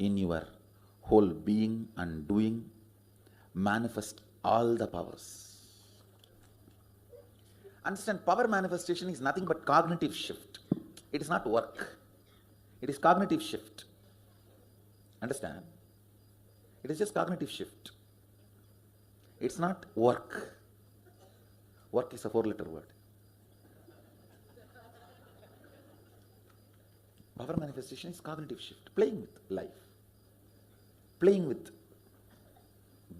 in your whole being and doing, manifest all the powers. Understand, power manifestation is nothing but cognitive shift. It is not work. It is cognitive shift. Understand? It is just cognitive shift. It's not work. Work is a 4-letter word. Power manifestation is cognitive shift, playing with life, playing with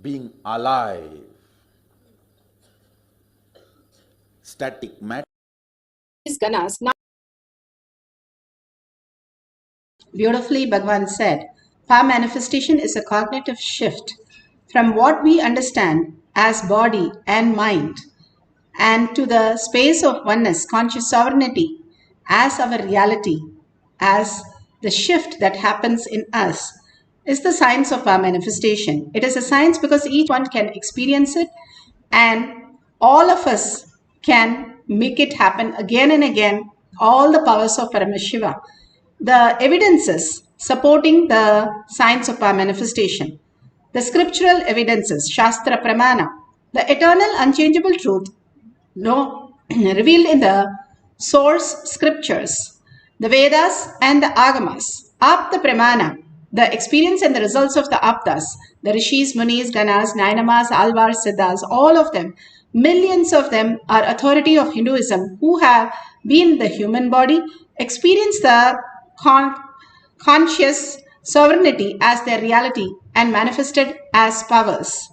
being alive. Static matter. Ganas. Now, beautifully, Bhagavan said, power manifestation is a cognitive shift from what we understand as body and mind and to the space of oneness, conscious sovereignty as our reality, as the shift that happens in us, is the science of our manifestation. It is a science because each one can experience it and all of us can make it happen again and again, all the powers of Paramashiva. The evidences supporting the science of our manifestation, the scriptural evidences, Shastra Pramana, the eternal unchangeable truth revealed in the source scriptures, the Vedas and the Agamas, Apta Pramana, the experience and the results of the Aptas, the Rishis, Munis, Ganas, Nainamas, Alvars, Siddhas, all of them, millions of them are authority of Hinduism who have been the human body, experienced the conscious sovereignty as their reality and manifested as powers.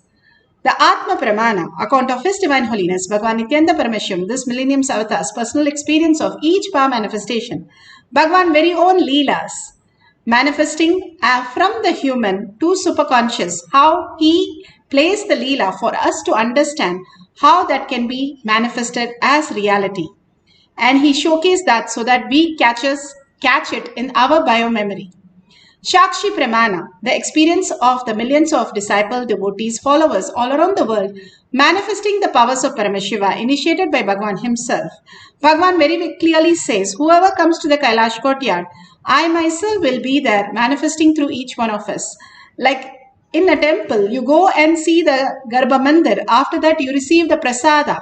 The Atma Pramana, account of His Divine Holiness, Bhagavan Nithyananda Paramashivam, this millennium's avatar's personal experience of each power manifestation, Bhagavan's very own Leelas, manifesting from the human to superconscious, how he placed the Leela for us to understand how that can be manifested as reality. And he showcased that so that we catch it in our biomemory. Shakshi Pramana, the experience of the millions of disciples, devotees, followers all around the world, manifesting the powers of Paramashiva, initiated by Bhagavan himself. Bhagavan very clearly says, whoever comes to the Kailash courtyard, I myself will be there, manifesting through each one of us. Like in a temple, you go and see the Garbha Mandir. After that, you receive the prasada.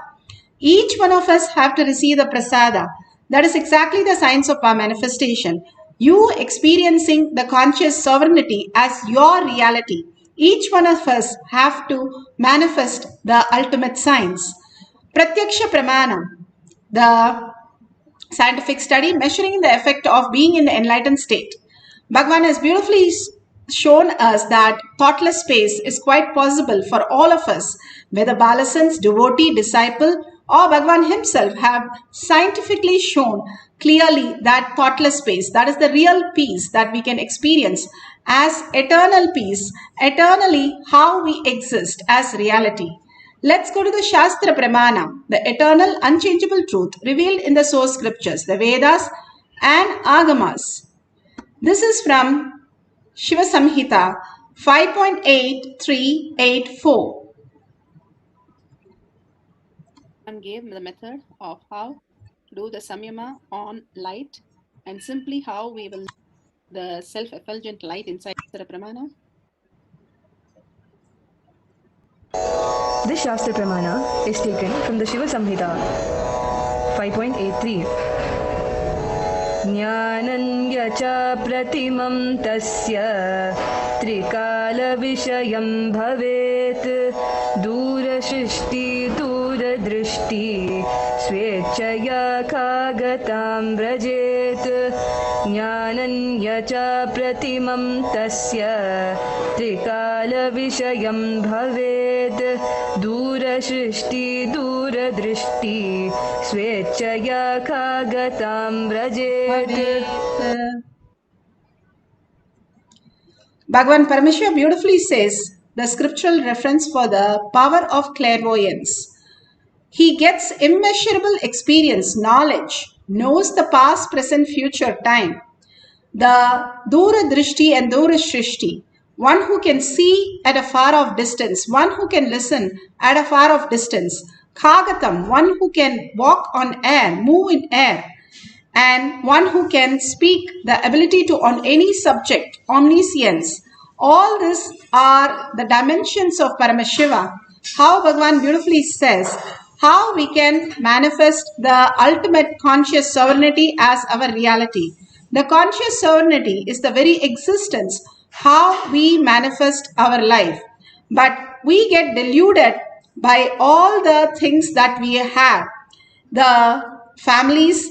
Each one of us have to receive the prasada. That is exactly the science of our manifestation. You experiencing the conscious sovereignty as your reality. Each one of us have to manifest the ultimate science. Pratyaksha Pramana, the scientific study measuring the effect of being in the enlightened state. Bhagavan has beautifully shown us that thoughtless space is quite possible for all of us, whether Balasans, devotee, disciple, or Bhagavan himself have scientifically shown clearly that thoughtless space, that is the real peace that we can experience as eternal peace, eternally how we exist as reality. Let's go to the Shastra Pramana, the eternal unchangeable truth revealed in the source scriptures, the Vedas and Agamas. This is from Shiva Samhita 5.8384. And gave the method of how to do the samyama on light and simply how we will the self-effulgent light inside the Pramana. This Shastra Pramana is taken from the Shiva Samhita 5.83. Jnananya cha pratimam tasya trikala vishayam bhavet dura shrishti dura drishti swechaya kagatam vrajet Jnananya cha pratimam tasya trikala vishayam bhavet dura shrishti dura drishti swechaya kagatam vrajet. Bhagavan Paramashiva beautifully says the scriptural reference for the power of clairvoyance. He gets immeasurable experience, knowledge, knows the past, present, future, time. The Dura Drishti and Dura Shrishti, one who can see at a far off distance, one who can listen at a far off distance. Kagatam, one who can walk on air, move in air. And one who can speak, the ability to on any subject omniscience. All these are the dimensions of Paramashiva. How Bhagavan beautifully says how we can manifest the ultimate conscious sovereignty as our reality. The conscious sovereignty is the very existence, how we manifest our life. But we get deluded by all the things that we have. The families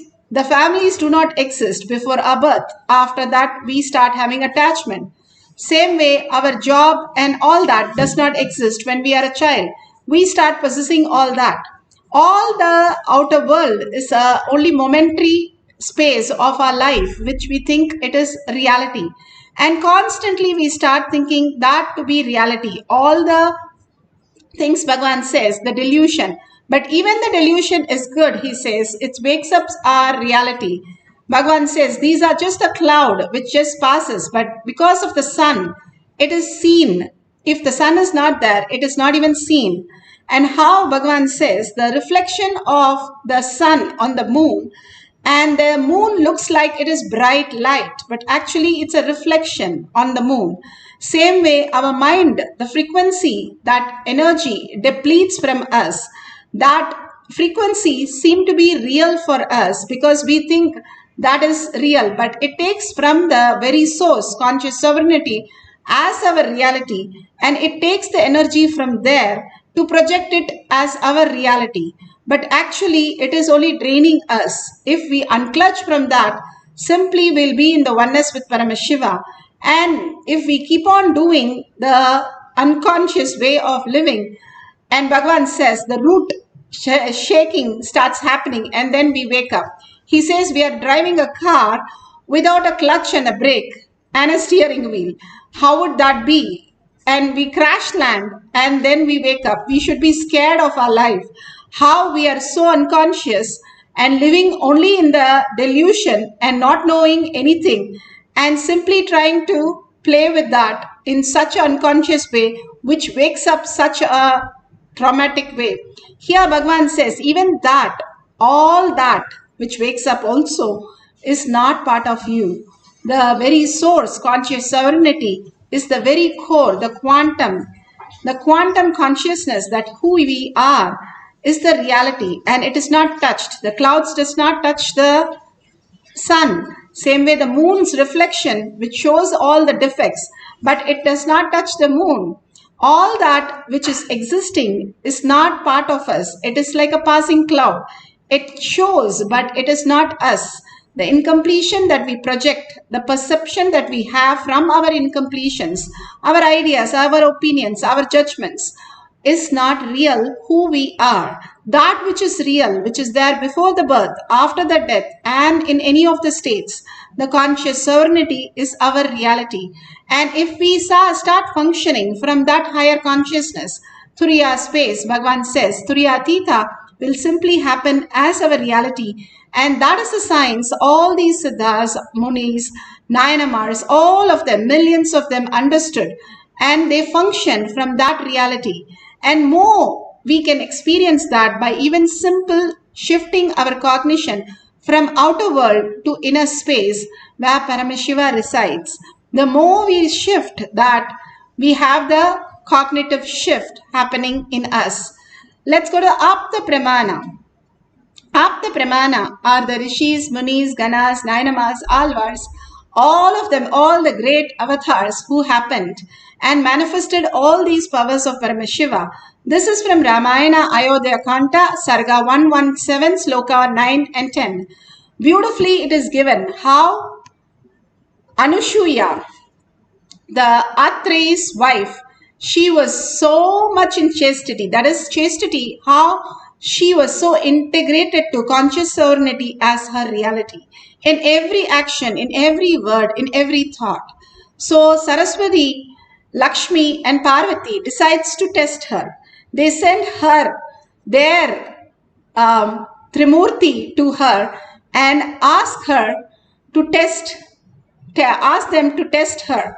do not exist before our birth. After that, we start having attachment. Same way, our job and all that does not exist when we are a child. We start possessing all that. All the outer world is only momentary space of our life, which we think it is reality. And constantly we start thinking that to be reality. All the things Bhagavan says, the delusion. But even the delusion is good, he says. It wakes up our reality. Bhagavan says, these are just a cloud which just passes. But because of the sun, it is seen. If the sun is not there, it is not even seen. And how Bhagavan says, the reflection of the sun on the moon, and the moon looks like it is bright light, but actually it's a reflection on the moon. Same way, our mind, the frequency, that energy depletes from us, that frequency seem to be real for us because we think that is real, but it takes from the very source, conscious sovereignty, as our reality, and it takes the energy from there to project it as our reality. But actually, it is only draining us. If we unclutch from that, simply we'll be in the oneness with Paramashiva. And if we keep on doing the unconscious way of living, and Bhagavan says the root shaking starts happening and then we wake up. He says we are driving a car without a clutch and a brake and a steering wheel. How would that be? And we crash land and then we wake up. We should be scared of our life. How we are so unconscious and living only in the delusion and not knowing anything and simply trying to play with that in such an unconscious way, which wakes up such a traumatic way. Here Bhagavan says, even that, all that which wakes up also is not part of you. The very source, conscious sovereignty, is the very core, the quantum consciousness that who we are is the reality, and it is not touched. The clouds does not touch the sun. Same way the moon's reflection, which shows all the defects, but it does not touch the moon. All that which is existing is not part of us. It is like a passing cloud. It shows, but it is not us. The incompletion that we project, the perception that we have from our incompletions, our ideas, our opinions, our judgments, is not real who we are. That which is real, which is there before the birth, after the death, and in any of the states, the conscious sovereignty is our reality. And if we start functioning from that higher consciousness, Turiya space, Bhagavan says, Turiya Tita will simply happen as our reality. And that is the science all these Siddhas, Munis, Nayanamars, all of them, millions of them understood. And they function from that reality. And more, we can experience that by even simple shifting our cognition from outer world to inner space where Paramashiva resides. The more we shift that, we have the cognitive shift happening in us. Let's go to Apta Pramana. Apta Pramana are the Rishis, Munis, Ganas, Nainamas, Alvars, all of them, all the great avatars who happened and manifested all these powers of Paramashiva. This is from Ramayana Ayodhya Kanta, Sarga 117, Sloka 9 and 10. Beautifully it is given how Anushuya, the Atre's wife, she was so much in chastity. That is chastity, how she was so integrated to conscious sovereignty as her reality. In every action, in every word, in every thought. So Saraswati, Lakshmi and Parvati decides to test her. They send her their Trimurti to her and ask them to test her.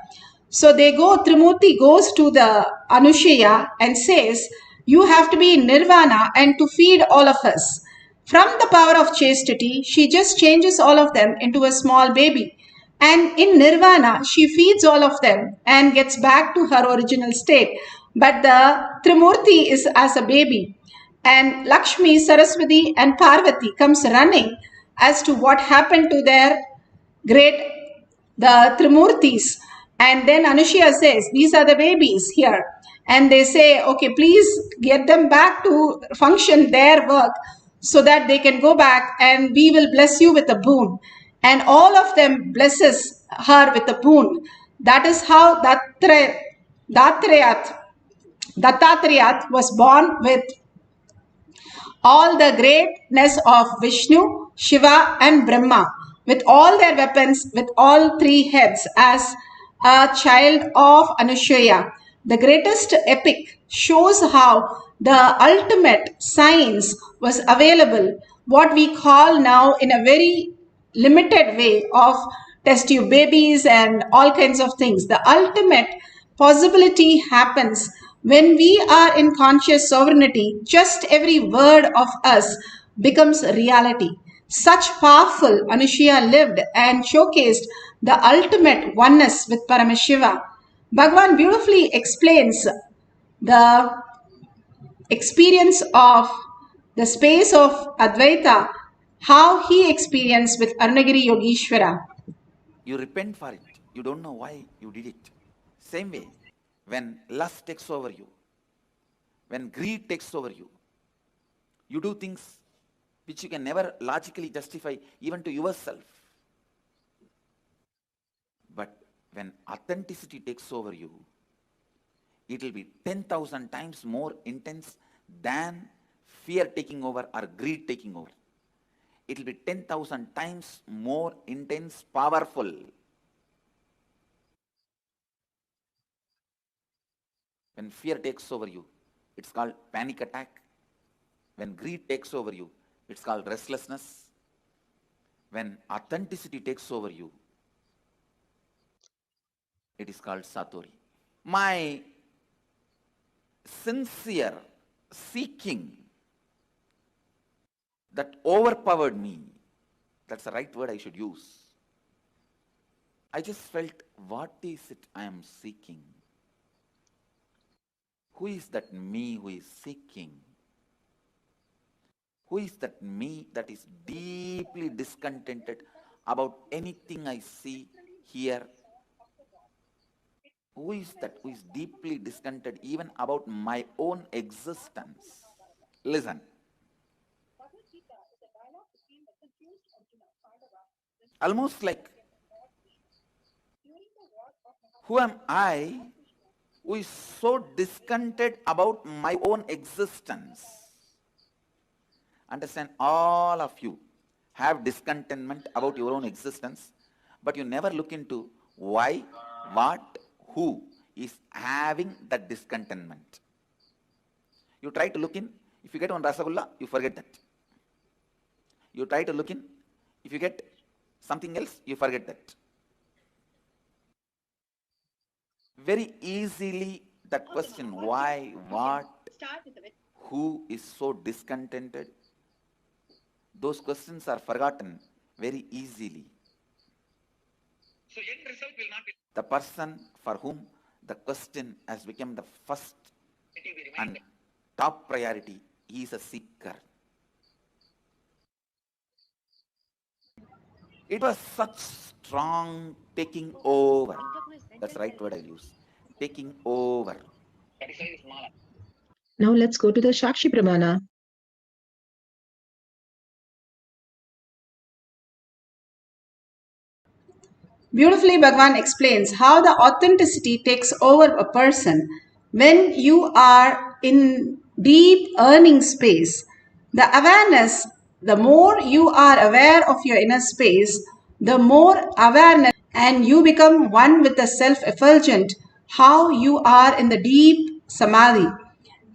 So Trimurti goes to the Anushya and says, you have to be in nirvana and to feed all of us. From the power of chastity, she just changes all of them into a small baby. And in nirvana, she feeds all of them and gets back to her original state. But the Trimurti is as a baby. And Lakshmi, Saraswati, and Parvati comes running as to what happened to their great, the Trimurtis. And then Anushya says, these are the babies here. And they say, okay, please get them back to function their work so that they can go back and we will bless you with a boon. And all of them blesses her with a boon. That is how Dattatreyath was born with all the greatness of Vishnu, Shiva, and Brahma, with all their weapons, with all three heads, as a child of Anushya. The greatest epic shows how the ultimate science was available, what we call now in a very limited way of test tube babies and all kinds of things. The ultimate possibility happens when we are in conscious sovereignty. Just every word of us becomes reality. Such powerful Anushya lived and showcased the ultimate oneness with Paramashiva. Bhagavan beautifully explains the experience of the space of Advaita, how he experienced with Arunagiri Yogeshwara. You repent for it. You don't know why you did it. Same way, when lust takes over you, when greed takes over you, you do things which you can never logically justify even to yourself. But when authenticity takes over you, it will be 10,000 times more intense than fear taking over or greed taking over. It will be 10,000 times more intense, powerful. When fear takes over you, it's called panic attack. When greed takes over you, it's called restlessness. When authenticity takes over you, it is called satori. My sincere seeking that overpowered me, that's the right word I should use. I just felt, what is it I am seeking? Who is that me who is seeking? Who is that me that is deeply discontented about anything I see, hear? Who is that who is deeply discontented even about my own existence? Listen. Almost like, who am I who is so discontented about my own existence? Understand, all of you have discontentment about your own existence, but you never look into why, what, who is having that discontentment. You try to look in, if you get one rasagulla, you forget that. You try to look in, if you get something else, you forget that. Very easily that question, why, what, who is so discontented, those questions are forgotten very easily. So end result will not be the person for whom the question has become the first and top priority. He is a seeker. It was such strong taking over. That's the right word I'll use. Taking over. Now let's go to the Shakshi Pramana. Beautifully, Bhagavan explains how the authenticity takes over a person when you are in deep earning space. The awareness, the more you are aware of your inner space, the more awareness, and you become one with the self-effulgent, how you are in the deep samadhi,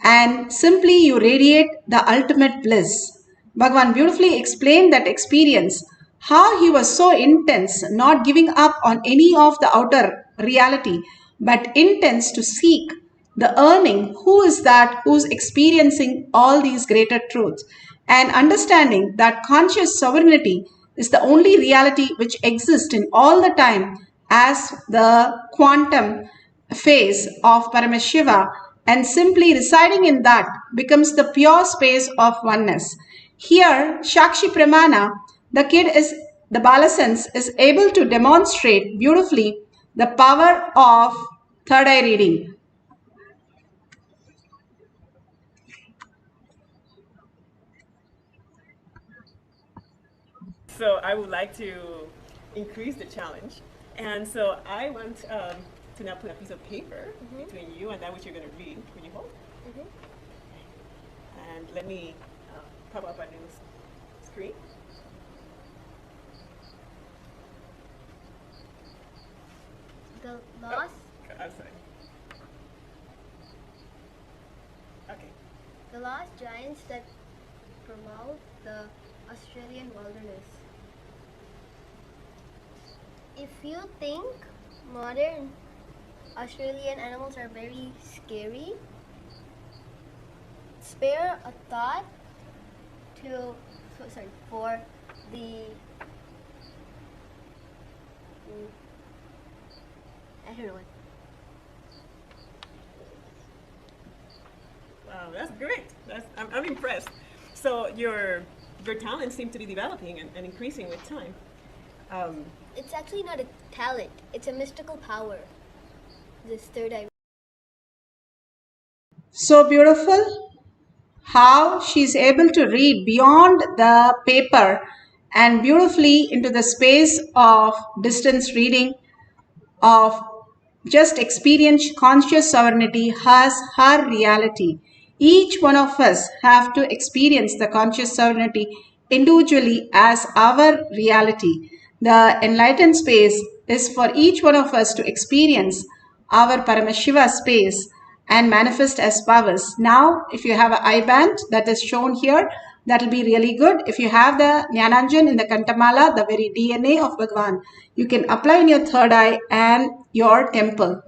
and simply you radiate the ultimate bliss. Bhagavan beautifully explained that experience, how he was so intense, not giving up on any of the outer reality, but intense to seek the earning, who is that who's experiencing all these greater truths, and understanding that conscious sovereignty is the only reality which exists in all the time as the quantum phase of Paramashiva, and simply residing in that becomes the pure space of oneness. Here, Shakshi Pramana, the Balasens is able to demonstrate beautifully the power of third eye reading. So I would like to increase the challenge. And so I want to now put a piece of paper between you and that which you're going to read. Will you hold? And let me pop up a new screen. The lost. I'm sorry. Okay. The lost giants that promote the Australian wilderness. If you think modern Australian animals are very scary, spare a thought for the I don't know what. Wow, that's great. I'm impressed. So your talents seem to be developing and increasing with time. It's actually not a talent, it's a mystical power. This third eye. So beautiful how she's able to read beyond the paper and beautifully into the space of distance reading, of just experience conscious sovereignty has her reality. Each one of us have to experience the conscious sovereignty individually as our reality. The enlightened space is for each one of us to experience our Paramashiva space and manifest as powers. Now, if you have an eye band that is shown here, that will be really good. If you have the Jnananjan in the Kantamala, the very DNA of Bhagavan, you can apply in your third eye and your temple,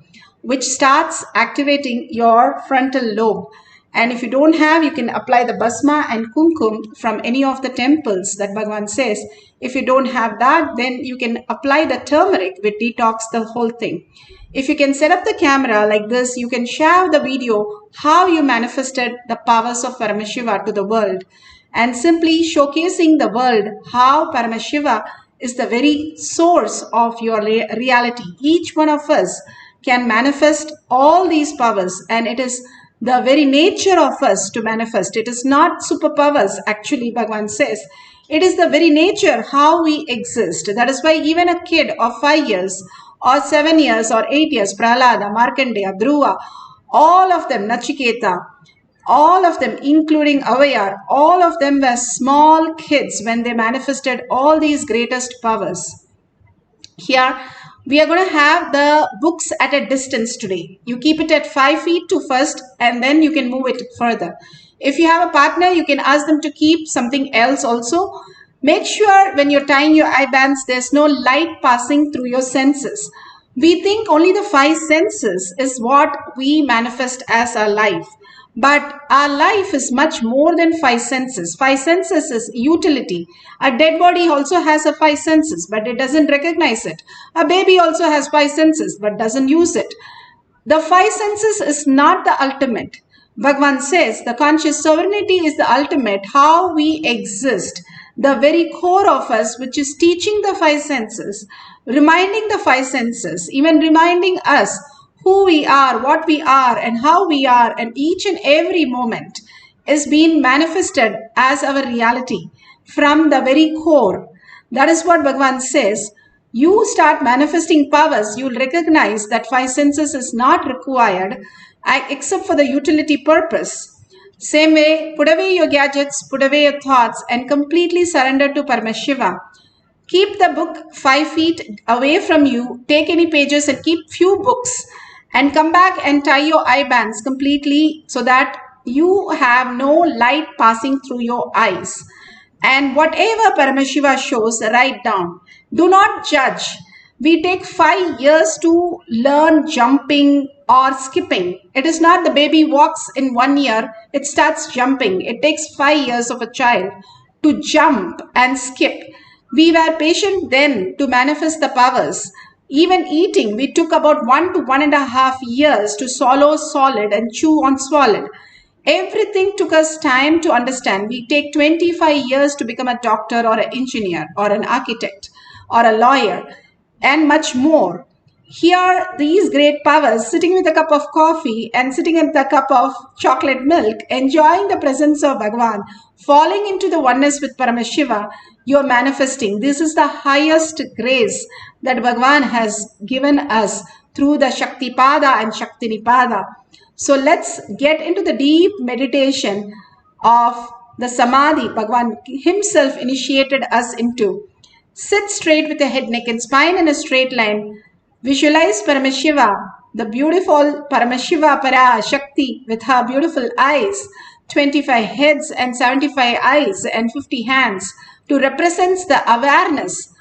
which starts activating your frontal lobe. And if you don't have, you can apply the Basma and Kumkum from any of the temples that Bhagavan says. If you don't have that, then you can apply the turmeric which detox the whole thing. If you can set up the camera like this, you can share the video how you manifested the powers of Paramashiva to the world, and simply showcasing the world how Paramashiva is the very source of your reality. Each one of us can manifest all these powers, and it is the very nature of us to manifest. It is not superpowers, actually, Bhagavan says. It is the very nature how we exist. That is why even a kid of 5 years or 7 years or 8 years, Prahlada, Markandeya, Dhruva, all of them, Nachiketa, all of them, including Avayar, all of them were small kids when they manifested all these greatest powers. Here, we are going to have the books at a distance today. You keep it at 5 feet to first, and then you can move it further. If you have a partner, you can ask them to keep something else also. Make sure when you're tying your eye bands, there's no light passing through your senses. We think only the 5 senses is what we manifest as our life. But our life is much more than 5 senses. 5 senses is utility. A dead body also has a 5 senses, but it doesn't recognize it. A baby also has 5 senses, but doesn't use it. The 5 senses is not the ultimate. Bhagavan says the conscious sovereignty is the ultimate, how we exist. The very core of us, which is teaching the 5 senses, reminding the 5 senses, even reminding us who we are, what we are, and how we are, and each and every moment is being manifested as our reality from the very core. That is what Bhagavan says. You start manifesting powers, you will recognize that 5 senses is not required except for the utility purpose. Same way, put away your gadgets, put away your thoughts, and completely surrender to Paramashiva. Keep the book 5 feet away from you, take any pages and keep few books, and come back and tie your eye bands completely so that you have no light passing through your eyes. And whatever Paramashiva shows, write down. Do not judge. We take 5 years to learn jumping or skipping. It is not the baby walks in 1 year, it starts jumping. It takes 5 years of a child to jump and skip. We were patient then to manifest the powers. Even eating, we took about 1 to 1.5 years to swallow solid and chew on solid. Everything took us time to understand. We take 25 years to become a doctor or an engineer or an architect or a lawyer and much more. Here, these great powers sitting with a cup of coffee and sitting with a cup of chocolate milk, enjoying the presence of Bhagavan, falling into the oneness with Paramashiva, you are manifesting. This is the highest grace that Bhagavan has given us through the Shaktipada and Shaktinipada. So let's get into the deep meditation of the Samadhi Bhagavan himself initiated us into. Sit straight with the head, neck and spine in a straight line. Visualize Paramashiva, the beautiful Paramashiva Parashakti with her beautiful eyes, 25 heads and 75 eyes and 50 hands to represent the awareness,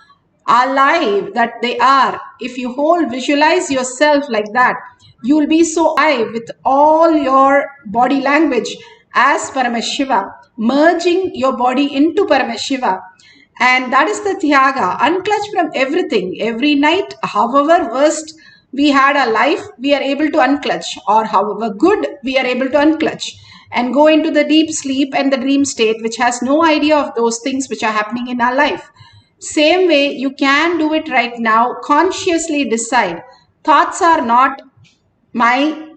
alive that they are. If you visualize yourself like that, you will be so alive with all your body language as Paramashiva, merging your body into Paramashiva. And that is the Tyaga, unclutch from everything. Every night, however worst we had a life, we are able to unclutch, or however good we are able to unclutch and go into the deep sleep and the dream state, which has no idea of those things which are happening in our life. Same way, you can do it right now. Consciously decide. Thoughts are not my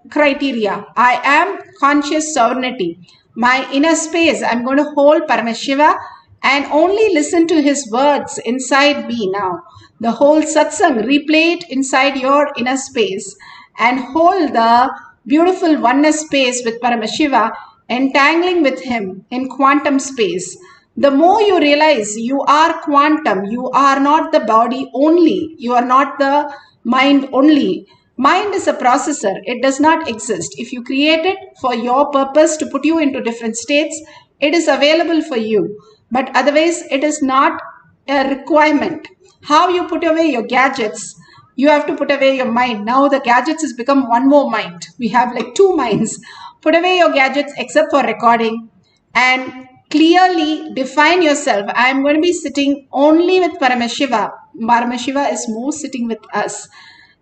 criteria. I am conscious sovereignty. My inner space, I'm going to hold Paramashiva and only listen to his words inside me now. The whole satsang, replay it inside your inner space and hold the beautiful oneness space with Paramashiva, entangling with him in quantum space. The more you realize you are quantum, you are not the body only, you are not the mind only. Mind is a processor, it does not exist. If you create it for your purpose to put you into different states, it is available for you. But otherwise, it is not a requirement. How you put away your gadgets, you have to put away your mind. Now the gadgets has become one more mind. We have like two minds. Put away your gadgets except for recording and clearly define yourself. I am going to be sitting only with Paramashiva. Paramashiva is more sitting with us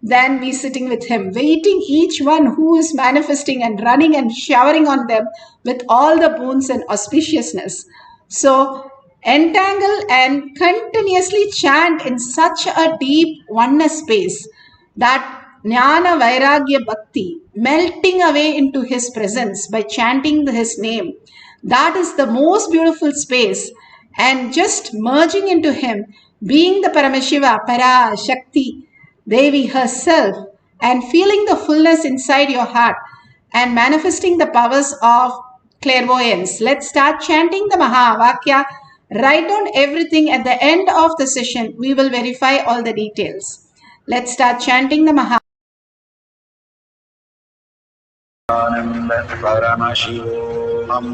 than we sitting with him, waiting each one who is manifesting and running and showering on them with all the boons and auspiciousness. So entangle and continuously chant in such a deep oneness space that Jnana Vairagya Bhakti, melting away into his presence by chanting his name. That is the most beautiful space, and just merging into him, being the Paramashiva, Parashakti, Devi herself, and feeling the fullness inside your heart and manifesting the powers of clairvoyance. Let's start chanting the Mahavakya. Write down everything. At the end of the session, we will verify all the details. Let's start chanting the Mahavakya. Paramashivoham.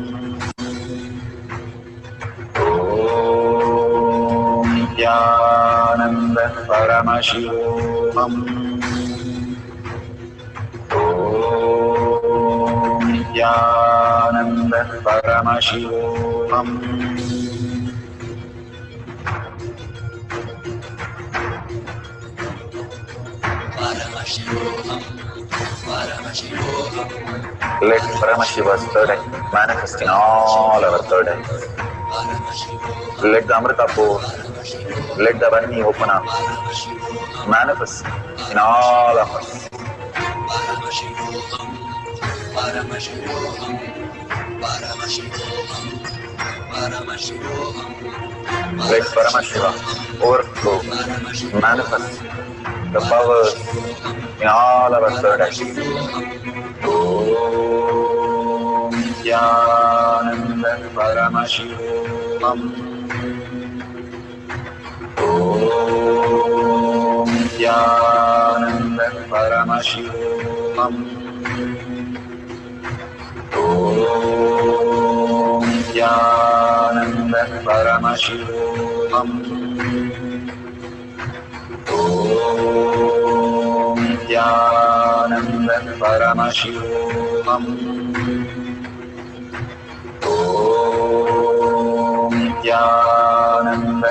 Om Nithyananda Paramashivam. Om Nithyananda Paramashivam. Paramashivoham. Let Paramashiva's third eye manifest in all our third eyes. Let the Amrita pour, let the Vani open up, manifest in all of us. Let Paramashiva overflow, manifest the powers in all our third eyes. Om Nithyananda Paramashivam. Om Nithyananda Paramashivam. Om Nithyananda Paramashivam. Om Nithyananda Paramashivam. Om Nithyananda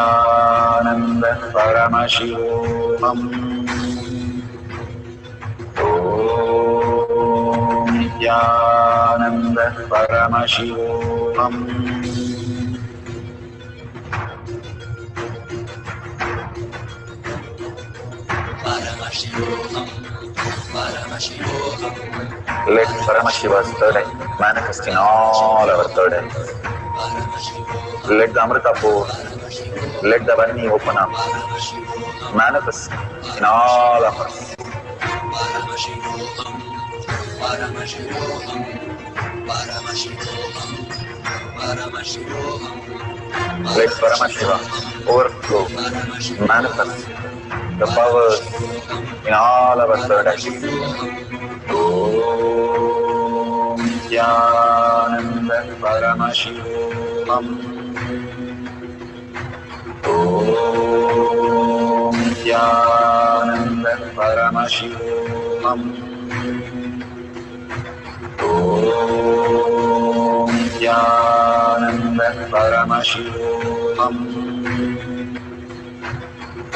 Paramashivoham. Om Nithyananda Paramashivoham. Let Paramashiva's third eye manifest in all our third eyes. Let the Amrita pour, let the Vani open up, manifest in all of us. Let Paramashiva overflow, manifest the powers in all our third eyes. Om Nithyananda Paramashivoham. Om Nithyananda Paramashivoham. Om Nithyananda Paramashivoham.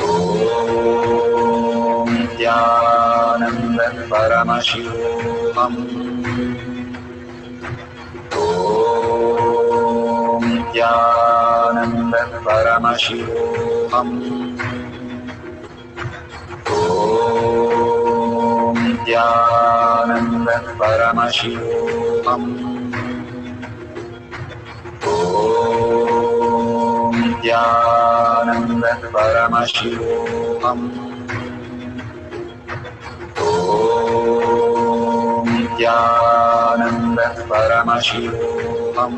Om Nithyananda Paramashivoham. Om Nithyananda Paramashivoham. Om Nithyananda Paramashivoham. Om Nithyananda Paramashivoham. Om Nithyananda Paramashivoham.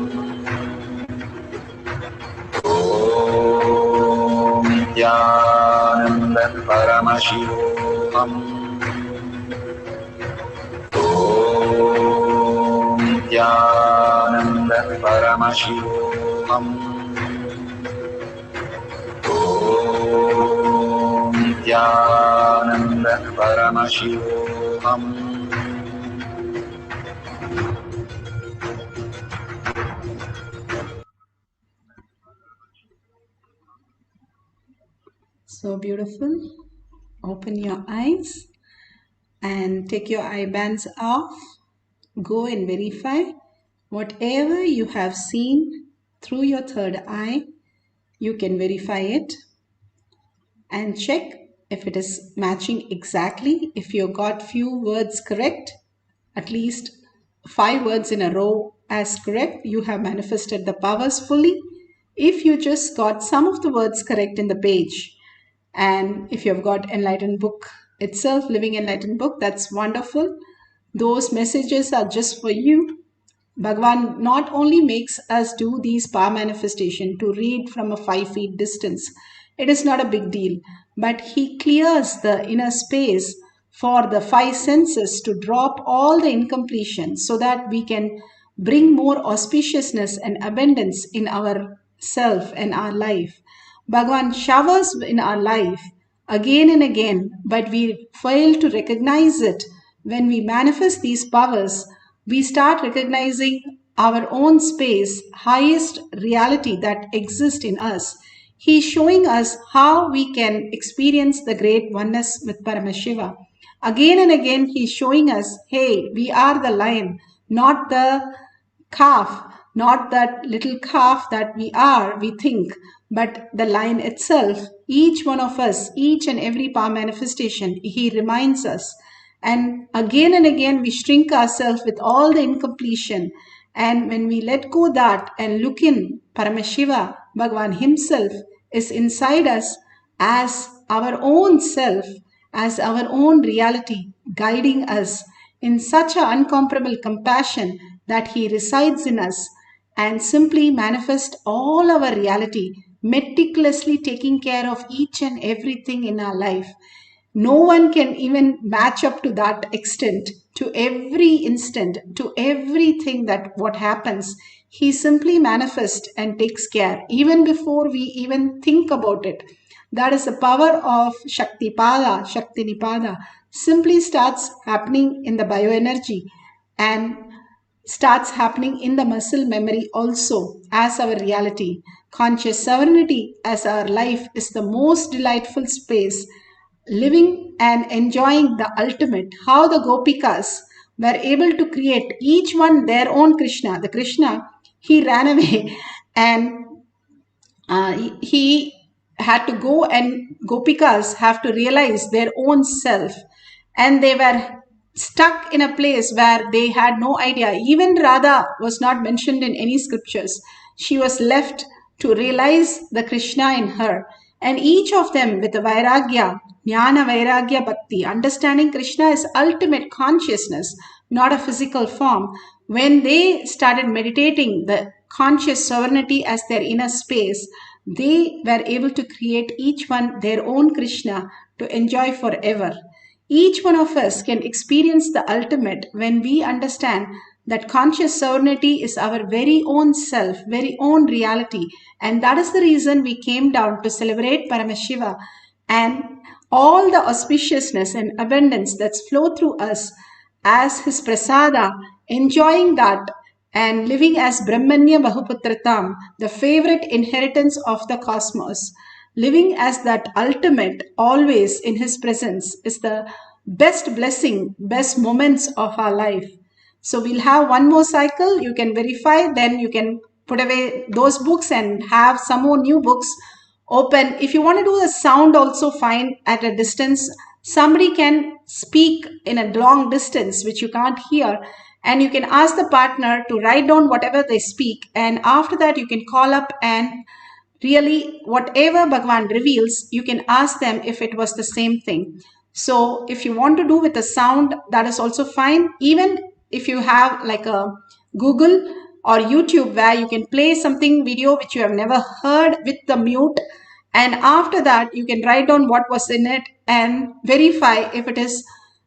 Om Nithyananda Paramashivoham. Om Nithyananda Paramashivoham. Om Nithyananda Paramashivoham. So beautiful. Open your eyes and take your eye bands off. Go and verify whatever you have seen through your third eye. You can verify it and check if it is matching exactly. If you got few words correct, at least 5 words in a row as correct, you have manifested the powers fully. If you just got some of the words correct in the page, and if you have got enlightened book itself, living enlightened book, that's wonderful. Those messages are just for you. Bhagavan not only makes us do these power manifestation to read from a 5 feet distance, it is not a big deal, but he clears the inner space for the 5 senses to drop all the incompletion so that we can bring more auspiciousness and abundance in our self and our life. Bhagavan showers in our life again and again, but we fail to recognize it. When we manifest these powers, we start recognizing our own space, highest reality that exists in us. He is showing us how we can experience the great oneness with Paramashiva. Again and again, he is showing us, hey, we are the lion, not the calf, not that little calf that we are, we think, but the lion itself. Each one of us, each and every power manifestation, he reminds us. And again we shrink ourselves with all the incompletion. And when we let go that and look in, Paramashiva, Bhagavan himself is inside us as our own self, as our own reality, guiding us in such an incomparable compassion that he resides in us and simply manifest all our reality, meticulously taking care of each and everything in our life. No one can even match up to that extent, to every instant, to everything that what happens. He simply manifests and takes care even before we even think about it. That is the power of Shaktipada, Shaktinipada. Simply starts happening in the bioenergy and starts happening in the muscle memory also as our reality. Conscious sovereignty as our life is the most delightful space, living and enjoying the ultimate. How the Gopikas were able to create each one their own Krishna. The Krishna, he ran away and he had to go, and Gopikas have to realize their own self, and they were stuck in a place where they had no idea. Even Radha was not mentioned in any scriptures. She was left to realize the Krishna in her, and each of them with the Vairagya, Jnana Vairagya Bhakti, understanding Krishna is ultimate consciousness, not a physical form. When they started meditating the conscious sovereignty as their inner space, they were able to create each one their own Krishna to enjoy forever. Each one of us can experience the ultimate when we understand that conscious sovereignty is our very own self, very own reality. And that is the reason we came down to celebrate Paramashiva and all the auspiciousness and abundance that's flow through us as his prasada, enjoying that and living as Brahmanya Bahuputratam, the favorite inheritance of the cosmos. Living as that ultimate, always in his presence, is the best blessing, best moments of our life. So we'll have one more cycle. You can verify, then you can put away those books and have some more new books open. If you want to do the sound also, fine, at a distance. Somebody can speak in a long distance which you can't hear, and you can ask the partner to write down whatever they speak, and after that you can call up and really whatever Bhagavan reveals, you can ask them if it was the same thing. So if you want to do with the sound, that is also fine. Even if you have like a Google or YouTube where you can play something video which you have never heard with the mute, and after that you can write down what was in it and verify if it is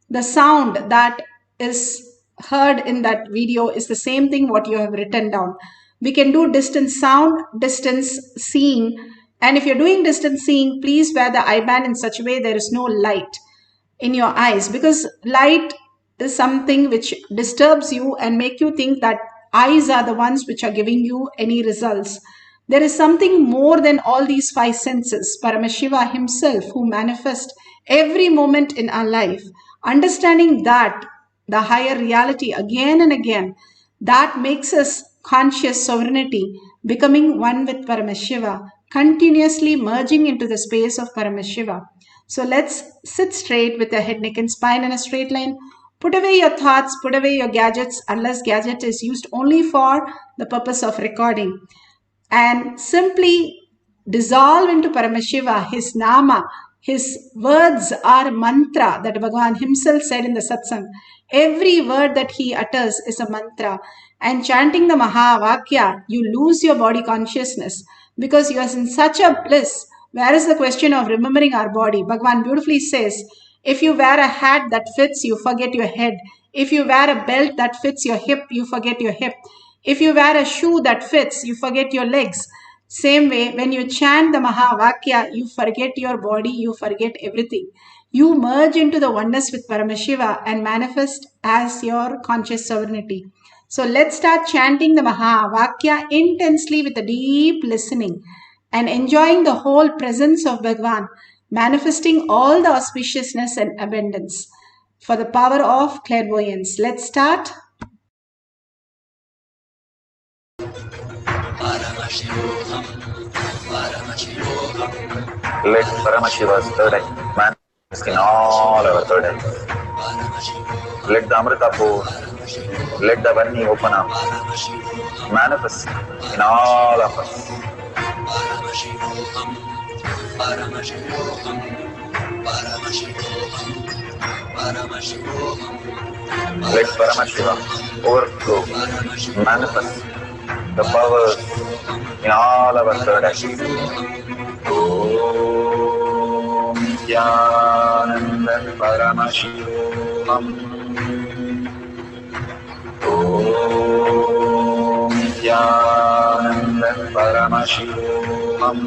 the sound that is heard in that video is the same thing what you have written down. We can do distance sound, distance seeing, and if you're doing distance seeing, please wear the eye band in such a way there is no light in your eyes, because light is something which disturbs you and make you think that eyes are the ones which are giving you any results. There is something more than all these five senses, Paramashiva himself, who manifests every moment in our life. Understanding that, the higher reality again and again, that makes us conscious sovereignty, becoming one with Paramashiva, continuously merging into the space of Paramashiva. So let's sit straight with the head, neck and spine in a straight line. Put away your thoughts, put away your gadgets, unless gadget is used only for the purpose of recording. And simply dissolve into Paramashiva, his nama. His words are mantra that Bhagavan himself said in the satsang. Every word that he utters is a mantra. And chanting the Mahavakya, you lose your body consciousness because you are in such a bliss. Where is the question of remembering our body? Bhagavan beautifully says, if you wear a hat that fits, you forget your head. If you wear a belt that fits your hip, you forget your hip. If you wear a shoe that fits, you forget your legs. Same way, when you chant the Mahavakya, you forget your body, you forget everything. You merge into the oneness with Paramashiva and manifest as your conscious sovereignty. So let's start chanting the Mahavakya intensely with a deep listening and enjoying the whole presence of Bhagavan, manifesting all the auspiciousness and abundance for the power of clairvoyance. Let's start. Paramashivoham, Paramashivoham. Let Paramashiva's third eye manifest in all our third eyes. Let the Amrita pour, let the Varni open up, manifest in all of us. Paramashivoham, Paramashivoham, Paramashivoham, Paramashivoham. Let Paramashiva overflow, manifest the powers in all our third eyes. Om Nithyananda Paramashivam. Om Nithyananda Paramashivam. Om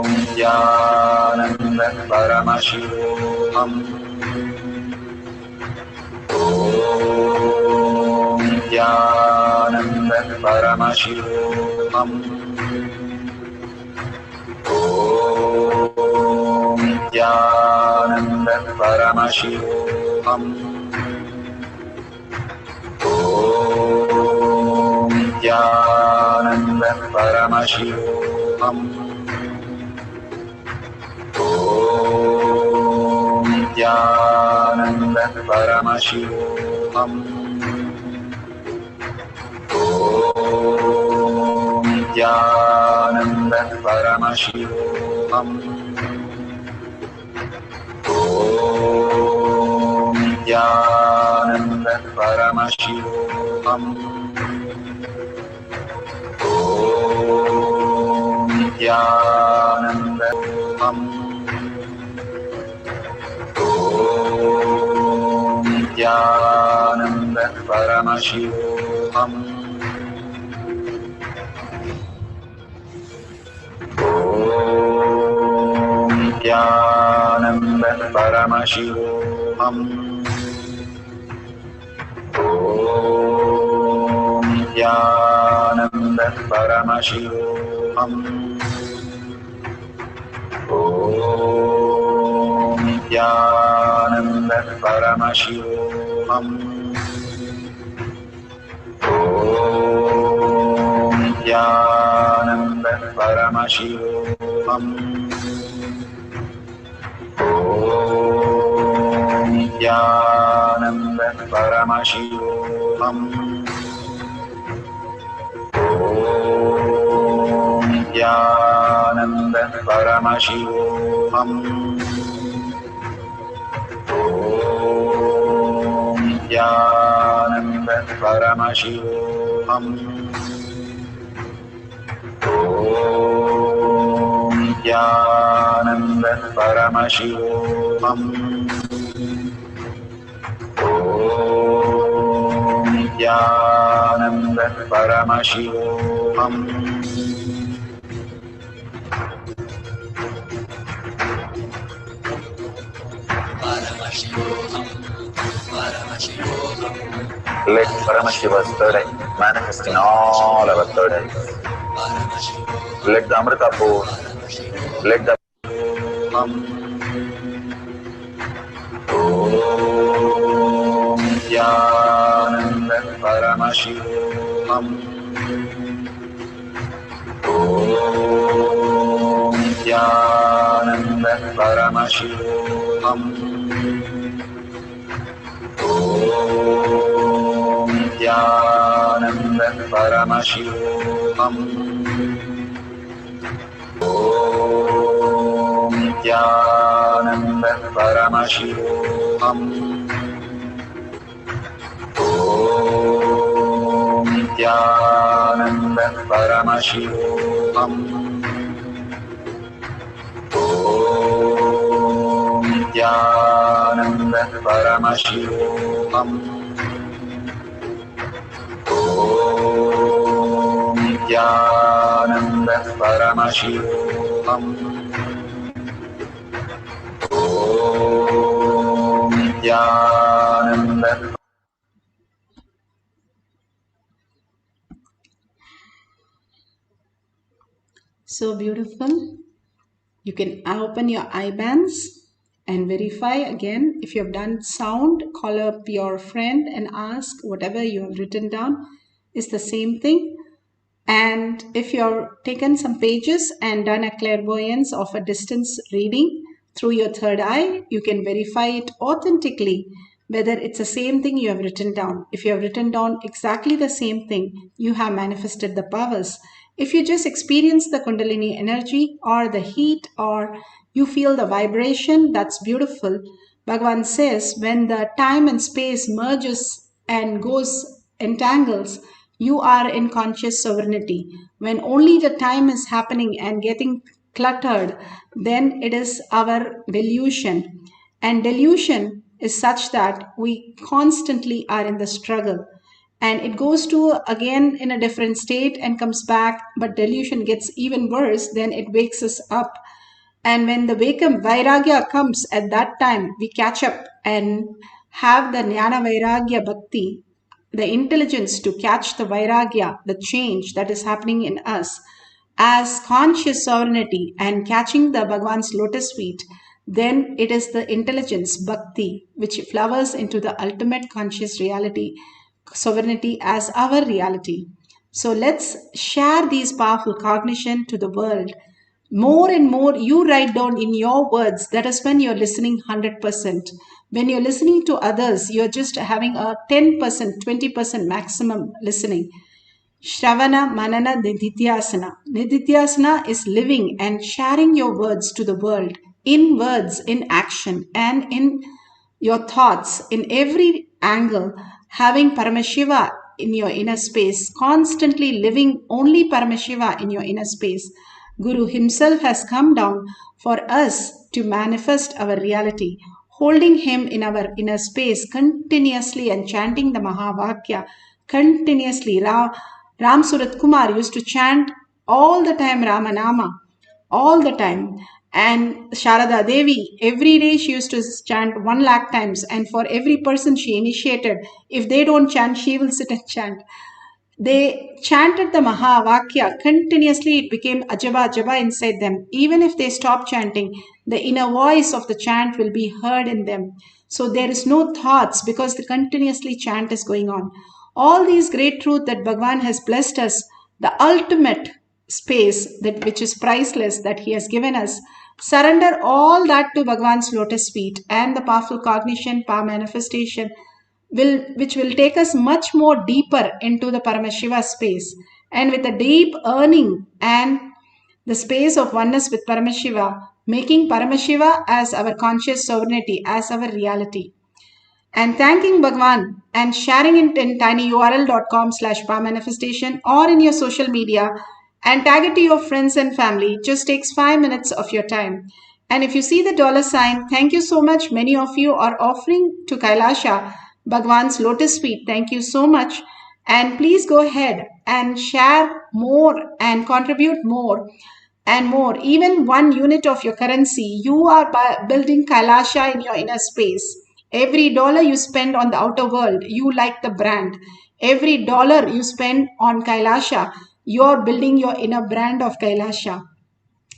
Nithyananda Paramashivam. Om Nithyananda Paramashivoham. Om Nithyananda Paramashivoham. Om Nithyananda Paramashivoham. Om Nithyananda Paramashivoham. Om Nithyananda Paramashivoham. Om Nithyananda Paramashivoham. Om Nithyananda Paramashivoham. Om Nithyananda Paramashivoham. Om Nithyananda Paramashivoham. Om Nithyananda Paramashivoham. Om Nithyananda Paramashivoham. Om Nithyananda Paramashivoham. Om Nithyananda Paramashivoham. Om Nithyananda Paramashivoham. Om Nithyananda Paramashivoham. Om Nithyananda Paramashivoham. Om Nithyananda Paramashivoham. Paramashivoham. Paramashivoham. Let Paramashiva's third eye manifest in all our third eyes. Paramashivoham. Let the Amrita pour. Let the Om Nithyananda Paramashivoham. Om Nithyananda Paramashivoham. Om Nithyananda Paramashivoham. Om Nithyananda Paramashivoham. Om Nithyananda Paramashivoham. Om Nithyananda Paramashivoham. Om Nithyananda Paramashivoham. Om Nithyananda. So beautiful. You can open your eye bands and verify again. If you have done sound, call up your friend and ask whatever you have written down is the same thing. And if you've taken some pages and done a clairvoyance of a distance reading through your third eye, you can verify it authentically whether it's the same thing you have written down. If you have written down exactly the same thing, you have manifested the powers. If you just experience the Kundalini energy or the heat or you feel the vibration, that's beautiful. Bhagavan says when the time and space merges and entangles, you are in conscious sovereignty. When only the time is happening and getting cluttered, then it is our delusion. And delusion is such that we constantly are in the struggle. And it goes to again in a different state and comes back, but delusion gets even worse, then it wakes us up. And when the Vairagya comes at that time, we catch up and have the Jnana Vairagya Bhakti the intelligence to catch the vairagya, the change that is happening in us, as conscious sovereignty and catching the Bhagwan's lotus feet, then it is the intelligence, bhakti, which flowers into the ultimate conscious reality, sovereignty as our reality. So let's share these powerful cognition to the world. More and more you write down in your words. That is when you're listening 100%. When you're listening to others, you're just having a 10%, 20% maximum listening. Shravana, Manana, Nidhityasana. Nidhityasana is living and sharing your words to the world, in words, in action, and in your thoughts, in every angle, having Paramashiva in your inner space, constantly living only Paramashiva in your inner space. Guru himself has come down for us to manifest our reality, holding him in our inner space continuously and chanting the Mahavakya continuously. Ram Surat Kumar used to chant all the time Ramanama, all the time. And Sharada Devi, every day she used to chant 1 lakh times. And for every person she initiated, if they don't chant, she will sit and chant. They chanted the Mahavakya continuously. It became Ajaba Ajaba inside them. Even if they stop chanting, the inner voice of the chant will be heard in them. So there is no thoughts because the continuously chant is going on. All these great truth that Bhagwan has blessed us, the ultimate space that which is priceless that he has given us, surrender all that to Bhagwan's lotus feet and the powerful cognition, power manifestation, which will take us much more deeper into the Paramashiva space, and with a deep earning and the space of oneness with Paramashiva, making Paramashiva as our conscious sovereignty, as our reality. And thanking Bhagwan and sharing it in tinyurl.com/powermanifestation or in your social media and tag it to your friends and family just takes 5 minutes of your time. And if you see the $sign, thank you so much. Many of you are offering to Kailasha Bhagwan's lotus feet. Thank you so much. And please go ahead and share more and contribute more and more. Even 1 unit of your currency, you are building Kailasha in your inner space. Every dollar you spend on the outer world, you like the brand. Every dollar you spend on Kailasha, you're building your inner brand of Kailasha.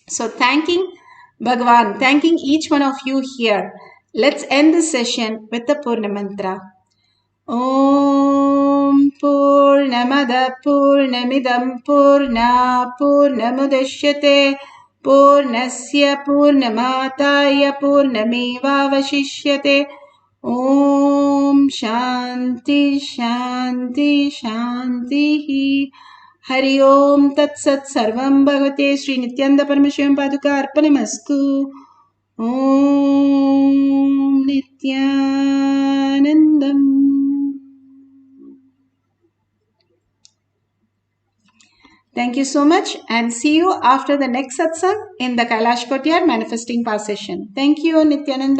So thanking Bhagwan, thanking each one of you here. Let's end this session with the Purna Mantra. Om Purnamada Purnamidam Purna Purnamudashyate Purnasya Purnamataya Purnamevavashishyate. Om Shanti Shanti Shanti. Hari Om Tat Sat Sarvam Bhagavate Sri Nithyananda Paramashivam Paduka Arpanamastu. Om Nithyanandam. Thank you so much and see you after the next satsang in the Kailash Courtyard Manifesting Power session. Thank you, Nithyananda.